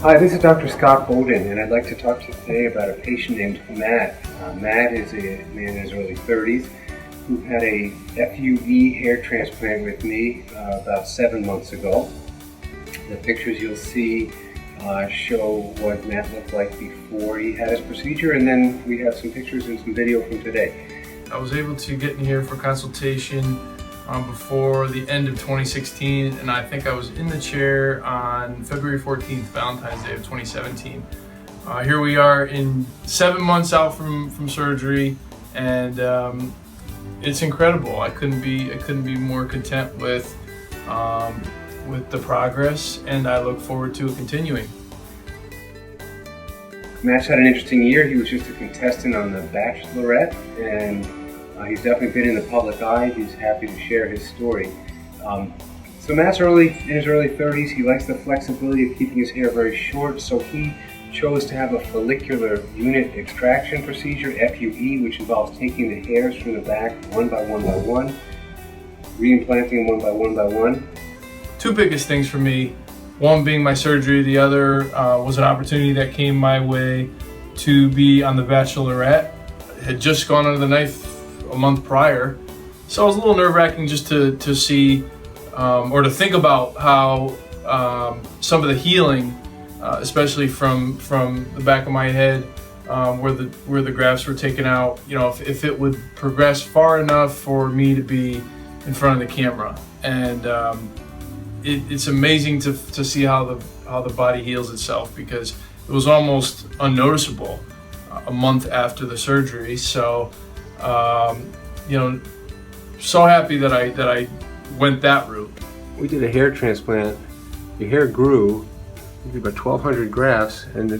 Hi, this is Dr. Scott Boden, and I'd like to talk to you today about a patient named Matt. Matt is a man in his early 30s who had a FUE hair transplant with me about 7 months ago. The pictures you'll see show what Matt looked like before he had his procedure, and then we have some pictures and some video from today. I was able to get in here for consultation before the end of 2016, and I think I was in the chair on February 14th, Valentine's Day of 2017. Here we are in 7 months out from surgery, and it's incredible. I couldn't be more content with the progress, and I look forward to it continuing. Matt's had an interesting year. He was just a contestant on the Bachelorette, and he's definitely been in the public eye. He's happy to share his story. So Matt's in his early 30s. He likes the flexibility of keeping his hair very short, so he chose to have a follicular unit extraction procedure, FUE, which involves taking the hairs from the back one by one, reimplanting them one by one. Two biggest things for me, one being my surgery, the other was an opportunity that came my way to be on the Bachelorette. Had just gone under the knife a month prior, so it was a little nerve-wracking just to see or to think about how some of the healing, especially from the back of my head, where the grafts were taken out, if it would progress far enough for me to be in front of the camera. And it's amazing to see how the body heals itself, because it was almost unnoticeable a month after the surgery. So so happy that I went that route. We did a hair transplant. Your hair grew. We did about 1,200 grafts, and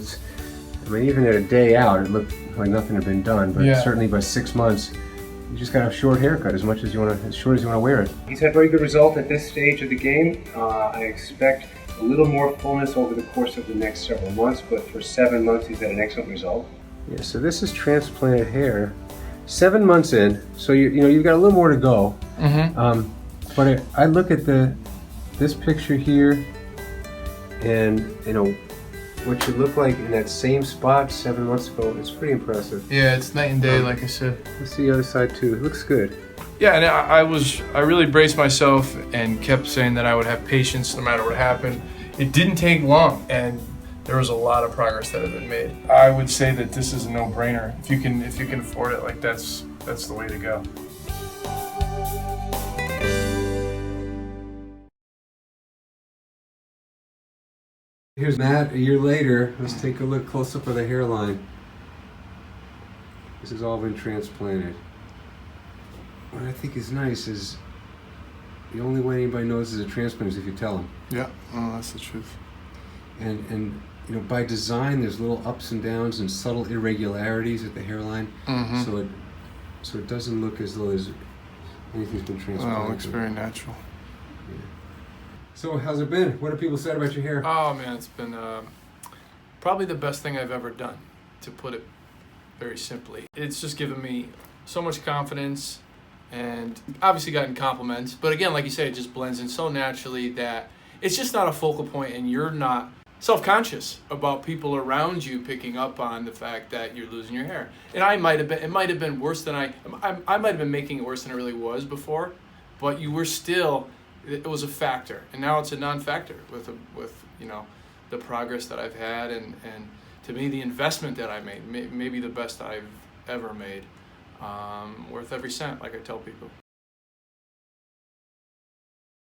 even at a day out, it looked like nothing had been done. But certainly by 6 months, you just got a short haircut, as short as you want to wear it. He's had very good result at this stage of the game. I expect a little more fullness over the course of the next several months, but for 7 months, he's had an excellent result. Yeah, so this is transplanted hair. 7 months in, so you've got a little more to go. Mm-hmm. But I look at this picture here, and what you look like in that same spot 7 months ago. It's pretty impressive. Yeah, it's night and day, like I said. Let's see the other side too. It looks good. Yeah, and I really braced myself and kept saying that I would have patience no matter what happened. It didn't take long, and there was a lot of progress that had been made. I would say that this is a no-brainer. If you can afford it, like that's the way to go. Here's Matt a year later. Let's take a look close up of the hairline. This has all been transplanted. What I think is nice is the only way anybody knows is a transplant is if you tell them. Yeah, well, that's the truth. And by design, there's little ups and downs and subtle irregularities at the hairline, mm-hmm. so it doesn't look as though anything's been transplanted. Well, it looks very natural. Yeah. So how's it been? What have people said about your hair? Oh man, it's been probably the best thing I've ever done, to put it very simply. It's just given me so much confidence, and obviously gotten compliments, but again, like you say, it just blends in so naturally that it's just not a focal point, and you're not self-conscious about people around you picking up on the fact that you're losing your hair. And it might have been worse than I might have been making it worse than it really was before, but it was a factor, and now it's a non-factor with the progress that I've had, and to me the investment that I made, maybe the best I've ever made, worth every cent, like I tell people.